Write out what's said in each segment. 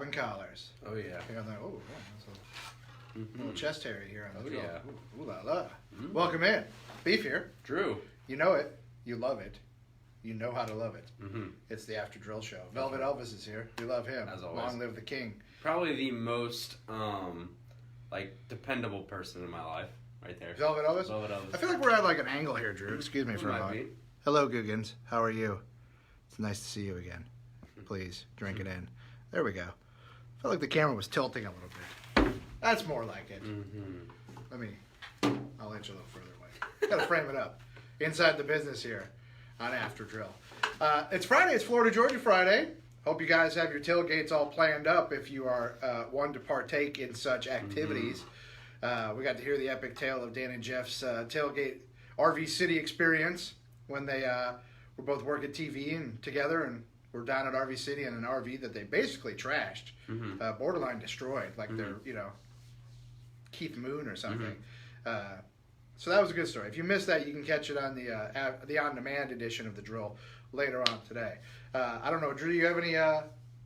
popping collars. Oh, yeah. I think I'm like, that's a little chest hairy here on the drill. Yeah. Ooh la la. Welcome in. Beef here. Drew. You know it. You love it. You know how to love it. Mm-hmm. It's the After Drill Show. Velvet Elvis is here. We love him. As always. Long live the king. Probably the most, dependable person in my life. Right there. Velvet Elvis? Velvet Elvis. I feel like we're at like an angle here, Drew. Excuse me for a moment. Hello, Googans. How are you? It's nice to see you again. Please, drink it in. There we go. I felt like the camera was tilting a little bit. That's more like it. Mm-hmm. I'll inch a little further away. Gotta frame it up. Inside the business here on After Drill. It's Friday. It's Florida, Georgia Friday. Hope you guys have your tailgates all planned up if you are one to partake in such activities. We got to hear the epic tale of Dan and Jeff's tailgate RV City experience when they were both working TV and together and were down at RV City in an RV that they basically trashed, borderline destroyed, like they're, Keith Moon or something. So that was a good story. If you missed that, you can catch it on the on-demand edition of The Drill later on today. I don't know, Drew, do you have any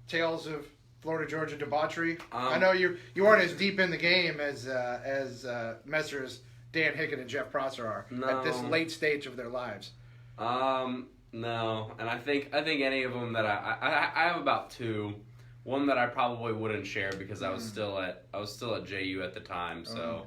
tales of Florida Georgia debauchery? I know you aren't as deep in the game as Messrs. Dan Hicken and Jeff Prosser are at this late stage of their lives. No, and I think any of them that I have about two. One that I probably wouldn't share because I was still at JU at the time. So,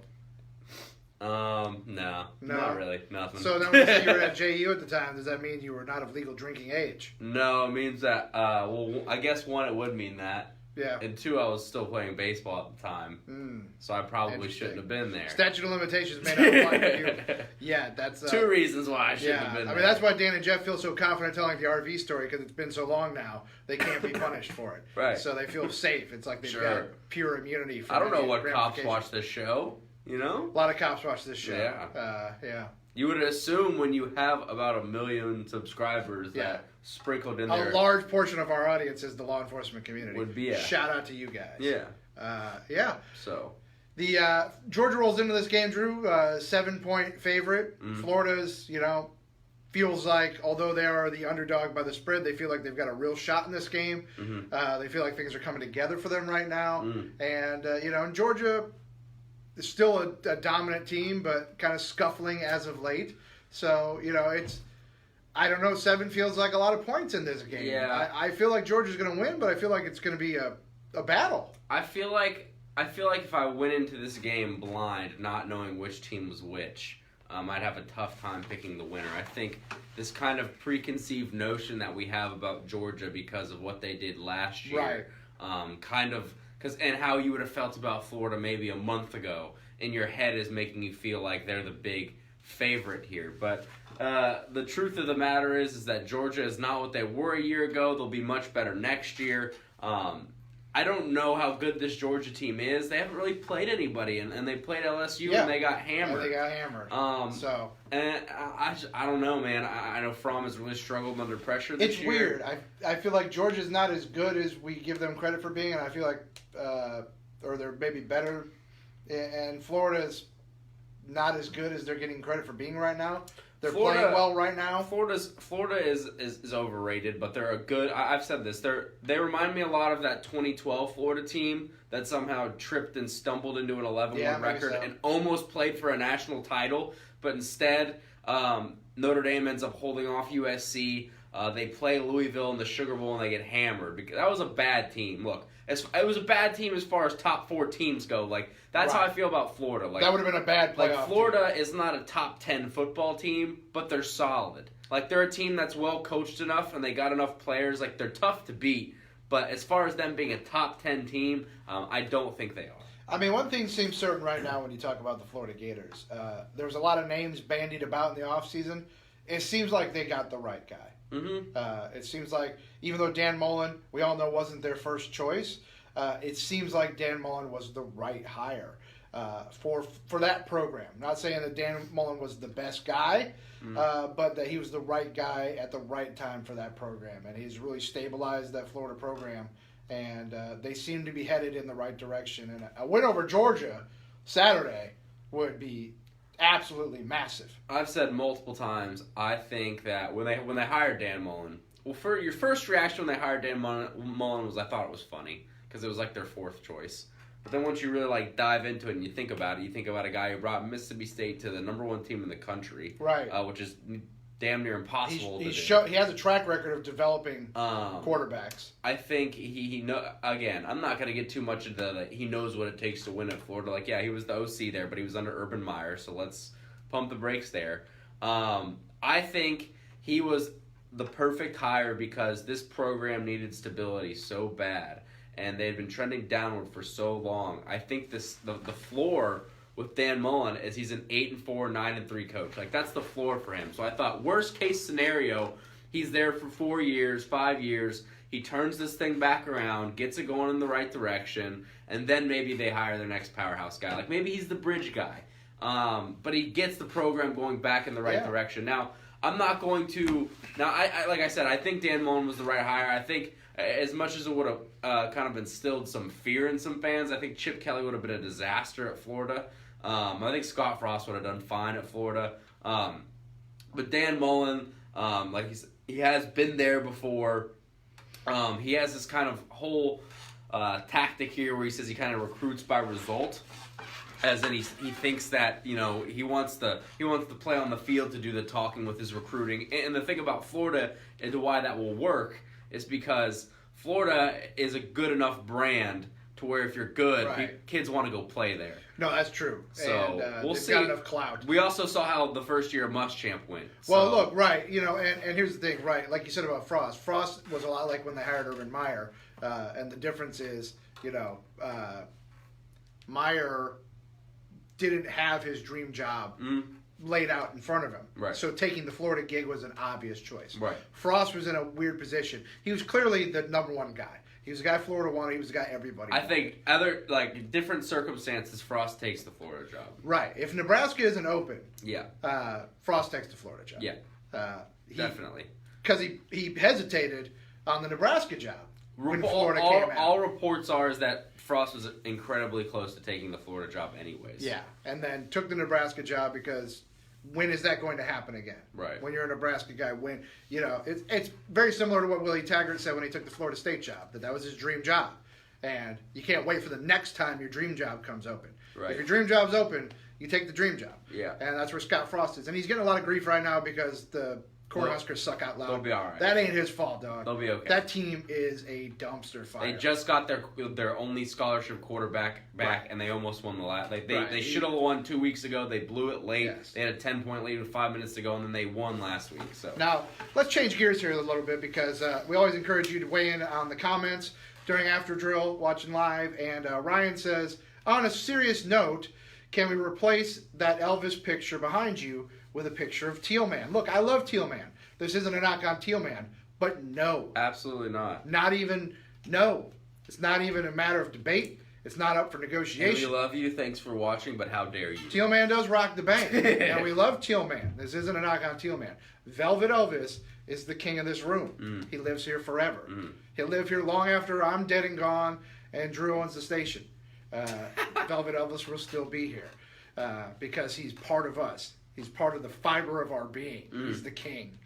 no, not really, nothing. So then when you say you were at JU at the time, does that mean you were not of legal drinking age? No, it means that. Well, I guess one, it would mean that. Yeah. And two, I was still playing baseball at the time. So I probably shouldn't have been there. Statute of limitations may not apply to you. Yeah, that's... two reasons why I shouldn't have been there. I mean, that's why Dan and Jeff feel so confident telling the RV story, because it's been so long now, they can't be punished for it. Right. So they feel safe. It's like they've got pure immunity from I don't know what cops watch this show, A lot of cops watch this show. Yeah. Yeah. You would assume when you have about 1 million subscribers that sprinkled in there. A large portion of our audience is the law enforcement community. Would be Shout out to you guys. Yeah. So. The Georgia rolls into this game, Drew, 7-point favorite. Florida's, feels like, although they are the underdog by the spread, they feel like they've got a real shot in this game. They feel like things are coming together for them right now. And, and Georgia is still a dominant team, but kind of scuffling as of late. So, it's, I don't know, 7 feels like a lot of points in this game. Yeah. I feel like Georgia's going to win, but I feel like it's going to be a battle. I feel like if I went into this game blind, not knowing which team was which, I'd have a tough time picking the winner. I think this kind of preconceived notion that we have about Georgia because of what they did last year, and how you would have felt about Florida maybe a month ago, in your head is making you feel like they're the big favorite here. But the truth of the matter is that Georgia is not what they were a year ago. They'll be much better next year. I don't know how good this Georgia team is. They haven't really played anybody, and they played LSU and they got hammered. They got hammered. And I don't know, man. I know Fromm has really struggled under pressure this year. It's weird. I feel like Georgia's not as good as we give them credit for being, and I feel like, or they're maybe better, and Florida's not as good as they're getting credit for being right now. They're playing well right now. Florida is overrated, but they're a good. I've said this. They remind me a lot of that 2012 Florida team that somehow tripped and stumbled into an 11-1 record and almost played for a national title, but instead Notre Dame ends up holding off USC. They play Louisville in the Sugar Bowl and they get hammered because that was a bad team. Look, it was a bad team as far as top 4 teams go. Like that's how I feel about Florida. Like that would have been a bad playoff. Like Florida is not a top 10 football team, but they're solid. Like they're a team that's well coached enough and they got enough players. Like they're tough to beat. But as far as them being a top 10 team, I don't think they are. I mean, one thing seems certain right now when you talk about the Florida Gators. There was a lot of names bandied about in the offseason. It seems like they got the right guy. It seems like, even though Dan Mullen, we all know, wasn't their first choice, it seems like Dan Mullen was the right hire for that program. Not saying that Dan Mullen was the best guy, but that he was the right guy at the right time for that program. And he's really stabilized that Florida program, and they seem to be headed in the right direction. And a win over Georgia Saturday would be absolutely massive. I've said multiple times, I think that when they hired Dan Mullen, well, for your first reaction when they hired Dan Mullen was I thought it was funny. because it was like their fourth choice. But then once you really like dive into it and you think about it, you think about a guy who brought Mississippi State to the #1 team in the country, right? Which is damn near impossible. He has a track record of developing quarterbacks. I think he know. Again, I'm not going to get too much into that. He knows what it takes to win at Florida. Like, yeah, he was the OC there, but he was under Urban Meyer, so let's pump the brakes there. I think he was the perfect hire because this program needed stability so bad, and they had been trending downward for so long. I think the floor with Dan Mullen is he's an 8-4, 9-3 coach. Like, that's the floor for him. So I thought, worst case scenario, he's there for 4 years, 5 years. He turns this thing back around, gets it going in the right direction, and then maybe they hire their next powerhouse guy. Like, maybe he's the bridge guy. But he gets the program going back in the right direction. Now, I'm not going to... Now, I like I said, I think Dan Mullen was the right hire. I think as much as it would have kind of instilled some fear in some fans, I think Chip Kelly would have been a disaster at Florida. I think Scott Frost would have done fine at Florida. But Dan Mullen, like he has been there before. He has this kind of whole tactic here where he says he kind of recruits by result. As in he thinks that, you know, he wants to play on the field to do the talking with his recruiting. And the thing about Florida and why that will work is because Florida is a good enough brand to where if you're good, kids want to go play there. No, that's true. So and, we'll see. Got enough clout. We also saw how the first year of Muschamp went. Well, look, right, you know, and here's the thing, right, like you said about Frost. Frost was a lot like when they hired Urban Meyer, and the difference is, you know, Meyer didn't have his dream job laid out in front of him. Right. So taking the Florida gig was an obvious choice. Right. Frost was in a weird position. He was clearly the #1 guy. He was the guy Florida wanted. He was the guy everybody wanted. I think different circumstances, Frost takes the Florida job. Right. If Nebraska isn't open, Frost takes the Florida job. Yeah. Definitely. Because he hesitated on the Nebraska job when Florida came out. All reports are is that Frost was incredibly close to taking the Florida job anyways. Yeah, and then took the Nebraska job because when is that going to happen again? Right. When you're a Nebraska guy, when, you know, it's very similar to what Willie Taggart said when he took the Florida State job, that was his dream job. And you can't wait for the next time your dream job comes open. Right. If your dream job's open, you take the dream job. Yeah. And that's where Scott Frost is. And he's getting a lot of grief right now because the Cornhuskers suck out loud. They'll be all right. That ain't his fault, dog. They'll be okay. That team is a dumpster fire. They just got their only scholarship quarterback back, and they almost won the last. They should have won 2 weeks ago. They blew it late. Yes. They had a 10-point lead with 5 minutes to go, and then they won last week. So now let's change gears here a little bit because we always encourage you to weigh in on the comments during After Drill, watching live. And Ryan says, on a serious note, can we replace that Elvis picture behind you with a picture of Teal Man? Look, I love Teal Man. This isn't a knock on Teal Man, but no. Absolutely not. Not even, no. It's not even a matter of debate. It's not up for negotiation. We love you. Thanks for watching, but how dare you? Teal Man does rock the bank. And we love Teal Man. This isn't a knock on Teal Man. Velvet Elvis is the king of this room. He lives here forever. He'll live here long after I'm dead and gone and Drew owns the station. Velvet Elvis will still be here because he's part of us. He's part of the fiber of our being. He's the king.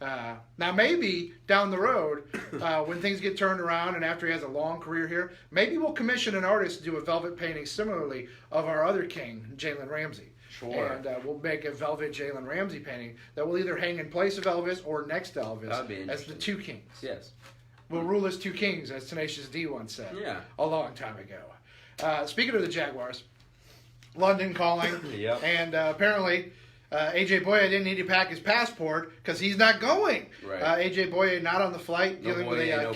Now, maybe down the road, when things get turned around and after he has a long career here, maybe we'll commission an artist to do a velvet painting similarly of our other king, Jalen Ramsey. Sure. And we'll make a velvet Jalen Ramsey painting that will either hang in place of Elvis or next to Elvis as the two kings. Yes. We'll rule as two kings, as Tenacious D once said a long time ago. Speaking of the Jaguars, London calling, and apparently A.J. Boye didn't need to pack his passport because he's not going. Right. A.J. Boye not on the flight, dealing with a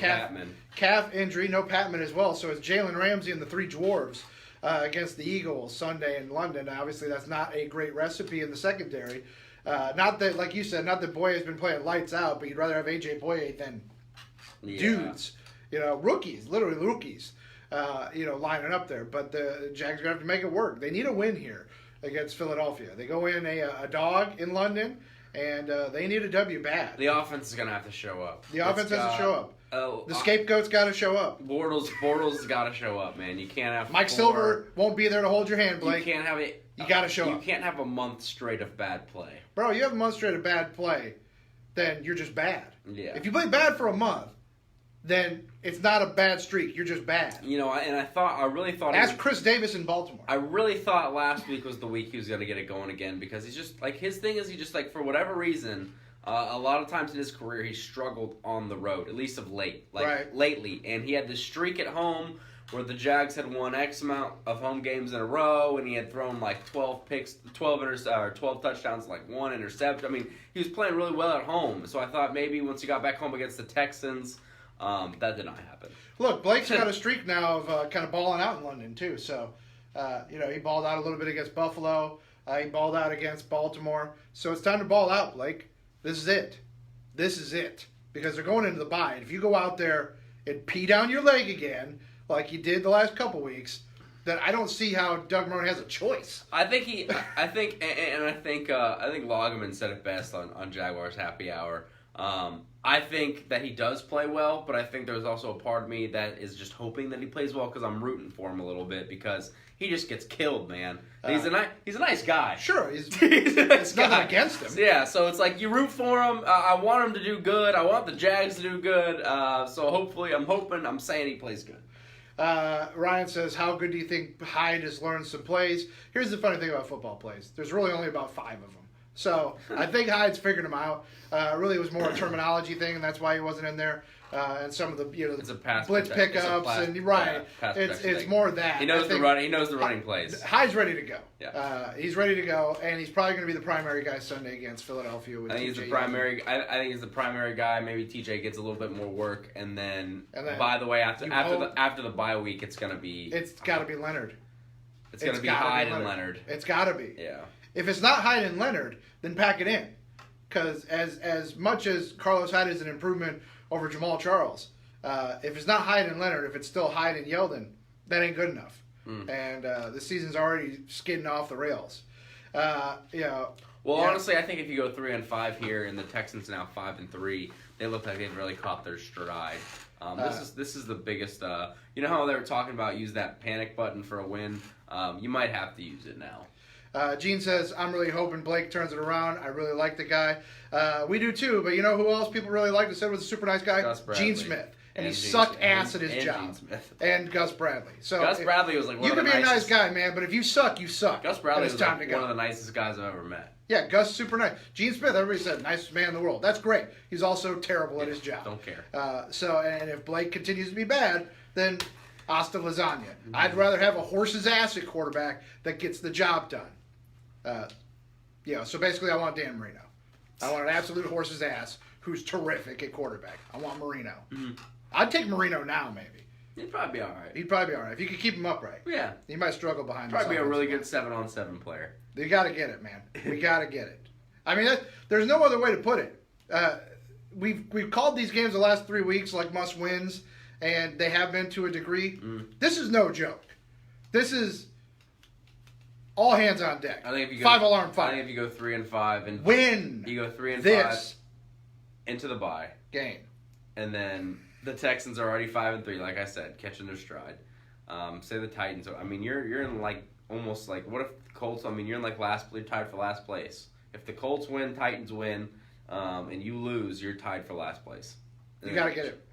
calf injury, no Patman as well. So it's Jalen Ramsey and the three dwarves against the Eagles Sunday in London. Obviously, that's not a great recipe in the secondary. Not that, like you said, not that Boye has been playing lights out, but you'd rather have A.J. Boye than dudes, rookies, literally rookies, lining up there. But the Jags are going to have to make it work. They need a win here against Philadelphia. They go in a dog in London, and they need a W bad. The offense is going to have to show up. The offense has to show up. The scapegoat's got to show up. Bortles got to show up, man. You can't have Mike Silver won't be there to hold your hand, Blake. You can't have it. You got to show up. You can't have a month straight of bad play. Bro, you have a month straight of bad play, then you're just bad. Yeah. If you play bad for a month, then it's not a bad streak. You're just bad. I really thought. Ask Chris Davis in Baltimore. I really thought last week was the week he was going to get it going again because he's just like his thing is he just like for whatever reason. A lot of times in his career, he struggled on the road, at least of late, lately. And he had this streak at home where the Jags had won X amount of home games in a row, and he had thrown like 12 touchdowns, like 1 interception. I mean, he was playing really well at home. So I thought maybe once he got back home against the Texans, that did not happen. Look, Blake's got a streak now of kind of balling out in London, too. So, he balled out a little bit against Buffalo. He balled out against Baltimore. So it's time to ball out, Blake. This is it. This is it. Because they're going into the bye. And if you go out there and pee down your leg again, like you did the last couple weeks, then I don't see how Doug Marrone has a choice. I think Loggeman said it best on Jaguars Happy Hour. I think that he does play well, but I think there's also a part of me that is just hoping that he plays well because I'm rooting for him a little bit because he just gets killed, man. He's a nice guy. Sure, he's a nice guy. nothing against him. Yeah, so it's like you root for him. I want him to do good. I want the Jags to do good. So hopefully, I'm saying he plays good. Ryan says, how good do you think Hyde has learned some plays? Here's the funny thing about football plays. There's really only about 5 of them. So I think Hyde's figured them out. Really, it was more a terminology thing, and that's why he wasn't in there. And some of the it's a pass blitz pickups it's more that he knows the running. He knows the running plays. Hyde's ready to go. Yeah. He's ready to go, and he's probably going to be the primary guy Sunday against Philadelphia. I think he's the primary. I think he's the primary guy. Maybe TJ gets a little bit more work, and then by the way, after the bye week, it's going to be. It's got to be Leonard. It's going to be Hyde and Leonard. It's got to be. Yeah. If it's not Hyde and Leonard, then pack it in. Because as much as Carlos Hyde is an improvement over Jamal Charles, if it's not Hyde and Leonard, if it's still Hyde and Yeldon, that ain't good enough. And the season's already skidding off the rails. Honestly, I think if you go 3-5 here and the Texans now 5-3, they look like they've really caught their stride. This is the biggest. You know how they were talking about use that panic button for a win. You might have to use it now. Gene says, I'm really hoping Blake turns it around. I really like the guy. We do too, but you know who else people really liked and said was a super nice guy? Gene Smith. And he sucked ass at his job. And Gus Bradley. So Gus Bradley was like one of the nicest. You can be a nice guy, man, but if you suck, you suck. Gus Bradley was like one of the nicest guys I've ever met. Yeah, Gus, super nice. Gene Smith, everybody said, nicest man in the world. That's great. He's also terrible at his job. Don't care. And if Blake continues to be bad, then hasta lasagna. Mm-hmm. I'd rather have a horse's ass at quarterback that gets the job done. So basically I want Dan Marino. I want an absolute horse's ass who's terrific at quarterback. I want Marino. Mm-hmm. I'd take Marino now, maybe. He'd probably be all right. If you could keep him upright. Yeah. He might struggle behind the Probably be a really good 7-on-7 player. You got to get it, man. We got to get it. I mean, there's no other way to put it. We've called these games the last 3 weeks like must-wins, and they have been to a degree. This is no joke. This is all hands on deck. I think if you go 5-alarm fire. I think if you go 3-5 and win, you go 3-5 this into the bye game, and then the Texans are already 5-3, like I said, catching their stride. Say the Titans. I mean, you're in like almost like what if the Colts? I mean, you're in like you're tied for last place. If the Colts win, Titans win, and you lose, you're tied for last place. You got to get it.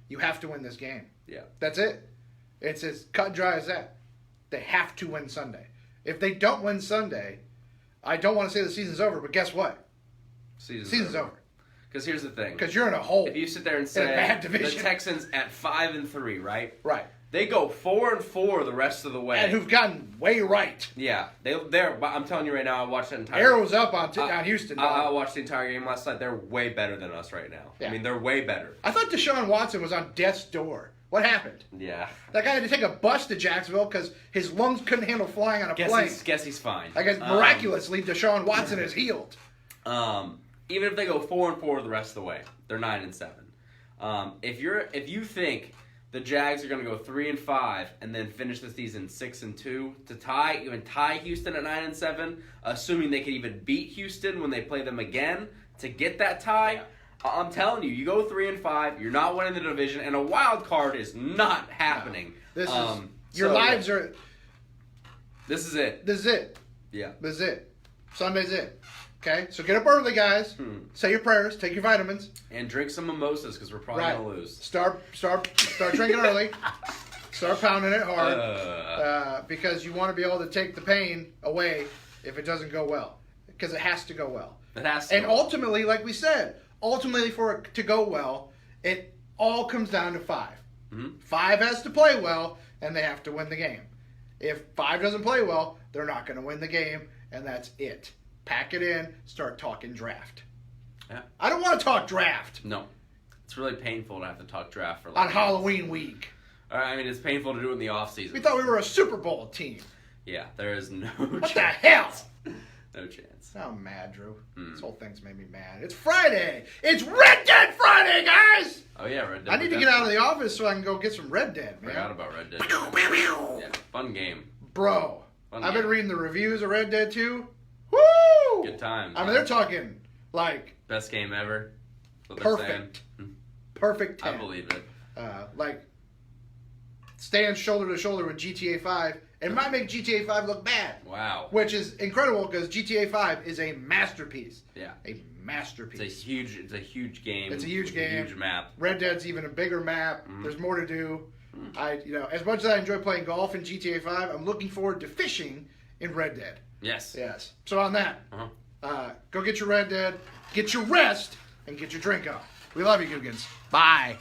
You have to win this game. Yeah, that's it. It's as cut and dry as that. They have to win Sunday. If they don't win Sunday, I don't want to say the season's over, but guess what? Season's over. Because here's the thing. Because you're in a hole. If you sit there and say the Texans at 5-3, right? Right. They go 4-4 the rest of the way. And who've gotten way right. Yeah. They're. I'm telling you right now, I watched that entire Arrows up on Houston. I watched the entire game last night. They're way better than us right now. Yeah. I mean, they're way better. I thought Deshaun Watson was on death's door. What happened? Yeah. That guy had to take a bus to Jacksonville because his lungs couldn't handle flying on a plane. Guess he's fine. I guess miraculously Deshaun Watson is healed. Even if they go 4-4 the rest of the way, they're 9-7. If you think the Jags are going to go 3-5 and then finish the season 6-2 to tie Houston at 9-7, assuming they could even beat Houston when they play them again to get that tie. Yeah. I'm telling you, you go 3-5, you're not winning the division, and a wild card is not happening. No. Your lives are. This is it. This is it. Yeah. This is it. Sunday's it. Okay, so get up early, guys. Say your prayers, take your vitamins, and drink some mimosas because we're probably gonna lose. Start drinking early. Start pounding it hard because you want to be able to take the pain away if it doesn't go well, because it has to go well. It has to. And ultimately, like we said, for it to go well, it all comes down to 5. 5 has to play well, and they have to win the game. If 5 doesn't play well, they're not going to win the game, and that's it. Pack it in, start talking draft. Yeah. I don't want to talk draft. No. It's really painful to have to talk draft for on Halloween week. I mean, it's painful to do it in the off season. We thought we were a Super Bowl team. Yeah, there is no What chance. the hell? No chance. I'm mad, Drew. This whole thing's made me mad. It's Friday. It's Red Dead Friday, guys! Oh, yeah, Red Dead. I need to get out of the office so I can go get some Red Dead, man. Forgot about Red Dead. Yeah, fun game. Bro, I've been reading the reviews of Red Dead 2. Woo! Good times. I mean, they're talking, like... Best game ever. Perfect. Perfect 10. I believe it. Like, stand shoulder to shoulder with GTA 5. It might make GTA 5 look bad. Wow. Which is incredible because GTA 5 is a masterpiece. Yeah. A masterpiece. It's a huge game. It's a huge game. A huge map. Red Dead's even a bigger map. There's more to do. As much as I enjoy playing golf in GTA 5, I'm looking forward to fishing in Red Dead. Yes. Yes. So on that, go get your Red Dead, get your rest, and get your drink on. We love you, Googans. Bye.